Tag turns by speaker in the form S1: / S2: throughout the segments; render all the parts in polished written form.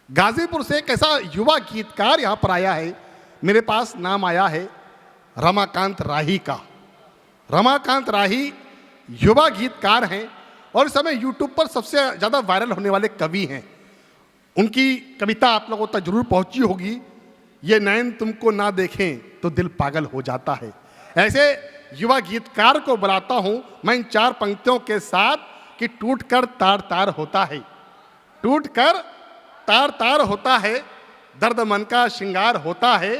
S1: गाजीपुर से एक ऐसा युवा गीतकार यहाँ पर आया है, मेरे पास नाम आया है रमाकांत राही का। रमाकांत राही युवा गीतकार हैं और इस समय यूट्यूब पर सबसे ज़्यादा वायरल होने वाले कवि हैं। उनकी कविता आप लोगों तक जरूर पहुंची होगी, ये नैन तुमको ना देखें तो दिल पागल हो जाता है। ऐसे युवा गीतकार को बुलाता हूं मैं इन 4 पंक्तियों के साथ कि टूट कर तार तार होता है, टूट कर तार तार होता है, दर्द मन का श्रृंगार होता है,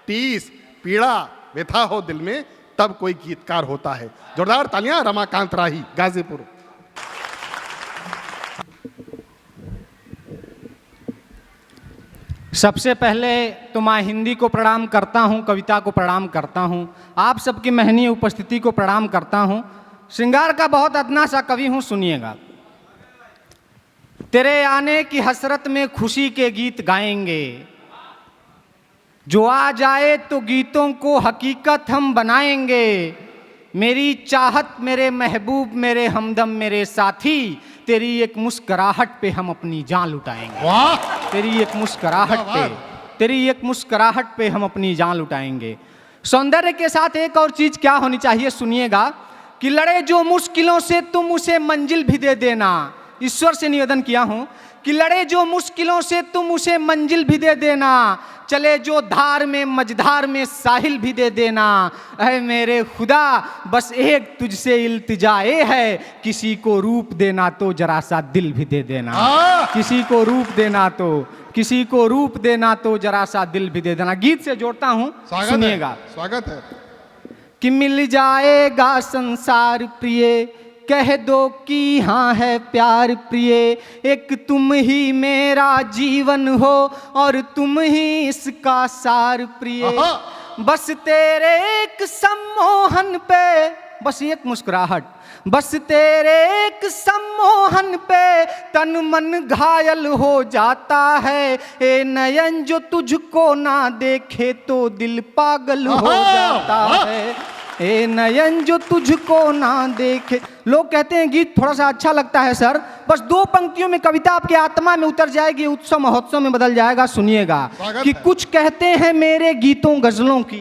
S1: टीस पीड़ा व्यथा हो दिल में तब कोई गीतकार होता है। जोरदार तालियां रमाकांत राही, गाजीपुर।
S2: सबसे पहले तो मैं हिंदी को प्रणाम करता हूं, कविता को प्रणाम करता हूं, आप सबकी महनीय उपस्थिति को प्रणाम करता हूं। श्रृंगार का बहुत अदना सा कवि हूं, सुनिएगा। तेरे आने की हसरत में खुशी के गीत गाएंगे, जो आ जाए तो गीतों को हकीकत हम बनाएंगे। मेरी चाहत मेरे महबूब मेरे हमदम मेरे साथी, तेरी एक मुस्कुराहट पे हम अपनी जान लुटाएंगे।
S1: वाह!
S2: तेरी एक मुस्कुराहट पे, तेरी एक मुस्कुराहट पे हम अपनी जान लुटाएंगे। सौंदर्य के साथ एक और चीज क्या होनी चाहिए, सुनिएगा कि लड़े जो मुश्किलों से तुम उसे मंजिल भी दे देना। ईश्वर से निवेदन किया हूं कि लड़े जो मुश्किलों से तुम उसे मंजिल भी दे देना, चले जो धार में मझधार में साहिल भी दे देना। ऐ मेरे खुदा बस एक तुझसे इल्तिजाए है, किसी को रूप देना तो जरा सा दिल भी दे देना। किसी को रूप देना तो, किसी को रूप देना तो जरा सा दिल भी दे देना। गीत से जोड़ता हूं, सुनिएगा।
S1: स्वागत है
S2: कि मिल जाएगा संसार प्रिय, कह दो कि हाँ है प्यार प्रिय, एक तुम ही मेरा जीवन हो और तुम ही इसका सार प्रिय। बस तेरे एक सम्मोहन पे, बस एक मुस्कुराहट, बस तेरे एक सम्मोहन पे तन मन घायल हो जाता है। ए नयन जो तुझको ना देखे तो दिल पागल हो जाता है। ए नयन जो तुझको ना देखे। लोग कहते हैं गीत थोड़ा सा अच्छा लगता है सर, बस 2 पंक्तियों में कविता आपके आत्मा में उतर जाएगी, उत्सव महोत्सव में बदल जाएगा। सुनिएगा कि कुछ कहते हैं मेरे गीतों गजलों की,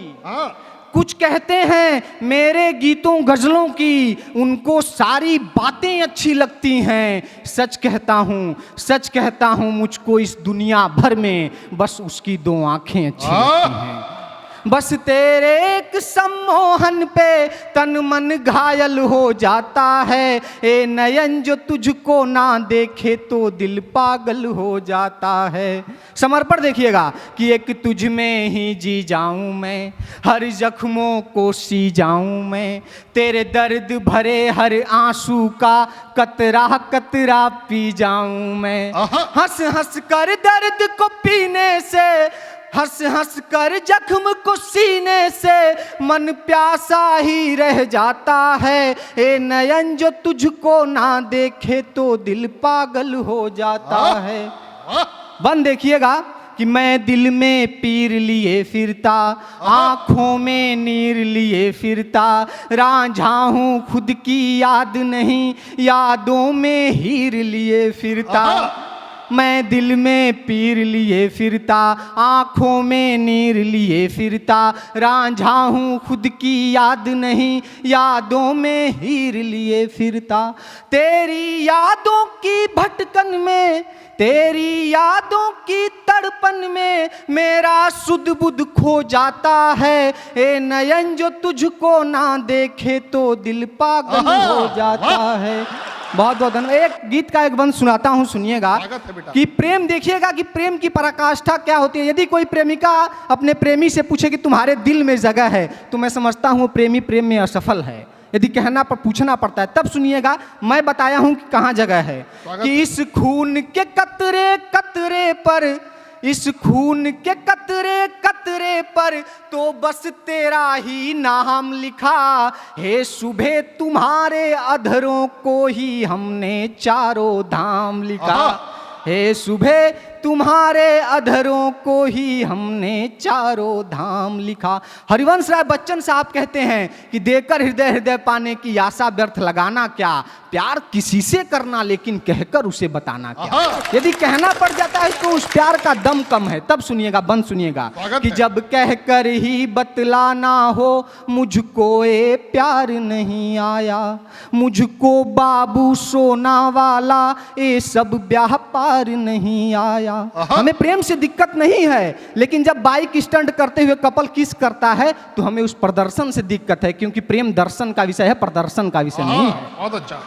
S2: कुछ कहते हैं मेरे गीतों गजलों की, उनको सारी बातें अच्छी लगती हैं। सच कहता हूँ मुझको इस दुनिया भर में बस उसकी 2 आंखें अच्छी लगती हैं। बस तेरे एक सम्मोहन पे तन मन घायल हो जाता है। ए नयन जो तुझको ना देखे तो दिल पागल हो जाता है। समर्पण देखिएगा कि एक तुझ में ही जी जाऊं मैं, हर जख्मों को सी जाऊं मैं, तेरे दर्द भरे हर आंसू का कतरा कतरा पी जाऊं मैं। हंस हंस कर दर्द को पीने से, हंस हंस कर जख्म को सीने से मन प्यासा ही रह जाता है। ए नयन जो तुझको ना देखे तो दिल पागल हो जाता है। बंद देखिएगा कि मैं दिल में पीर लिए फिरता, आंखों में नीर लिए फिरता, रांझा हूँ खुद की याद नहीं, यादों में हीर लिए फिरता। मैं दिल में पीर लिए फिरता, आंखों में नीर लिए फिरता, रांझा हूँ खुद की याद नहीं, यादों में हीर लिए फिरता। तेरी यादों की भटकन में, तेरी यादों की तड़पन में मेरा सुध बुध खो जाता है। ए नयन जो तुझको ना देखे तो दिल पागल हो जाता है। बहुत बहुत धन्यवाद। एक गीत का एक बंद सुनाता हूं, सुनिएगा कि प्रेम, देखिएगा कि प्रेम की पराकाष्ठा क्या होती है। यदि कोई प्रेमिका अपने प्रेमी से पूछे कि तुम्हारे दिल में जगह है, तो मैं समझता हूं प्रेमी प्रेम में असफल है। यदि कहना पर पूछना पड़ता है तब सुनिएगा, मैं बताया हूं कि कहां जगह है। कि इस खून के कतरे कतरे पर, इस खून के कतरे कतरे पर तो बस तेरा ही नाम लिखा है। सुबह तुम्हारे अधरों को ही हमने चारों धाम लिखा है। सुबह तुम्हारे अधरों को ही हमने चारों धाम लिखा। हरिवंश राय बच्चन साहब कहते हैं कि देकर हृदय हृदय पाने की आशा व्यर्थ लगाना क्या, प्यार किसी से करना लेकिन कहकर उसे बताना क्या। यदि कहना पड़ जाता है तो उस प्यार का दम कम है। तब सुनिएगा, बंद सुनिएगा कि जब कहकर ही बतलाना हो मुझको ये प्यार नहीं आया, मुझको बाबू सोना वाला ये सब ब्याह पार नहीं आया। हमें प्रेम से दिक्कत नहीं है, लेकिन जब बाइक स्टंट करते हुए कपल किस करता है तो हमें उस प्रदर्शन से दिक्कत है, क्योंकि प्रेम दर्शन का विषय है, प्रदर्शन का विषय नहीं है।
S1: बहुत अच्छा।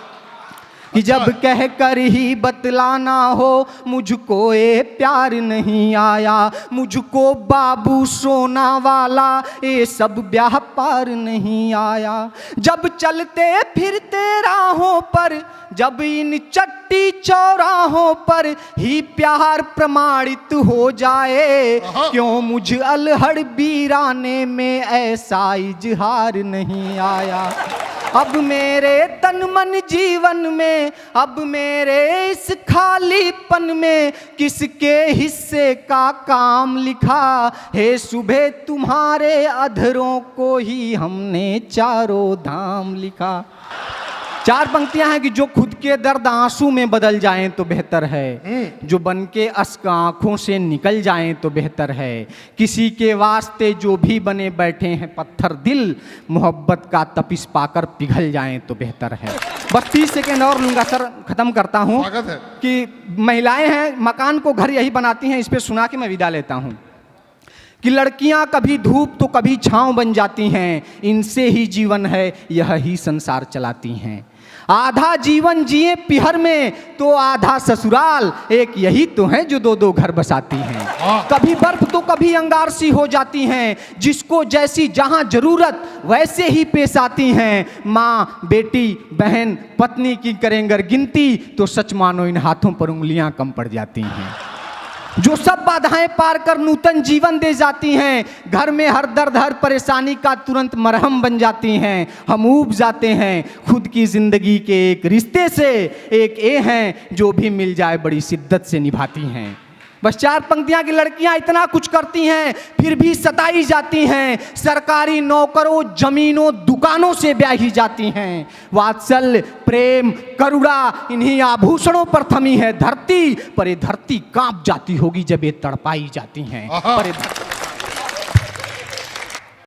S2: कि जब कह कर ही बतलाना हो मुझको ये प्यार नहीं आया, मुझको बाबू सोना वाला ये सब ब्याह पार नहीं आया। जब चलते फिरते राहों पर, जब इन चट्टी चौराहों पर ही प्यार प्रमाणित हो जाए, क्यों मुझ अलहड़ वीराने में ऐसा इजहार नहीं आया। अब मेरे तन मन जीवन में, अब मेरे इस खालीपन में किसके हिस्से का काम लिखा है। सुबह तुम्हारे अधरों को ही हमने चारों धाम लिखा। चार पंक्तियां हैं कि जो खुद के दर्द आंसू में बदल जाएं तो बेहतर है, जो बन के अश्क आंखों से निकल जाएं तो बेहतर है। किसी के वास्ते जो भी बने बैठे हैं पत्थर दिल, मोहब्बत का तपिश पाकर पिघल जाएं तो बेहतर है। 32 सेकेंड और लूंगा सर, खत्म करता हूं कि महिलाएं हैं मकान को घर यही बनाती हैं। इस पे सुना के मैं विदा लेता हूं कि लड़कियां कभी धूप तो कभी छांव बन जाती हैं, इनसे ही जीवन है यह ही संसार चलाती हैं। आधा जीवन जिए पिहर में तो आधा ससुराल, एक यही तो है जो दो दो घर बसाती हैं। कभी बर्फ तो कभी अंगार सी हो जाती हैं, जिसको जैसी जहां जरूरत वैसे ही पेश आती हैं। माँ बेटी बहन पत्नी की करेंगे गिनती तो सच मानो इन हाथों पर उंगलियां कम पड़ जाती हैं। जो सब बाधाएं पार कर नूतन जीवन दे जाती हैं, घर में हर दर्द हर परेशानी का तुरंत मरहम बन जाती हैं। हम ऊब जाते हैं खुद की जिंदगी के एक रिश्ते से, एक ये हैं जो भी मिल जाए बड़ी शिद्दत से निभाती हैं। बस चार पंक्तियां की लड़कियां इतना कुछ करती हैं फिर भी सताई जाती हैं। सरकारी नौकरों जमीनों दुकानों से ब्याही जाती हैं। वात्सल्य प्रेम करुणा इन्हीं आभूषणों पर थमी है धरती, पर ये धरती कांप जाती होगी जब ये तड़पाई जाती हैं। पर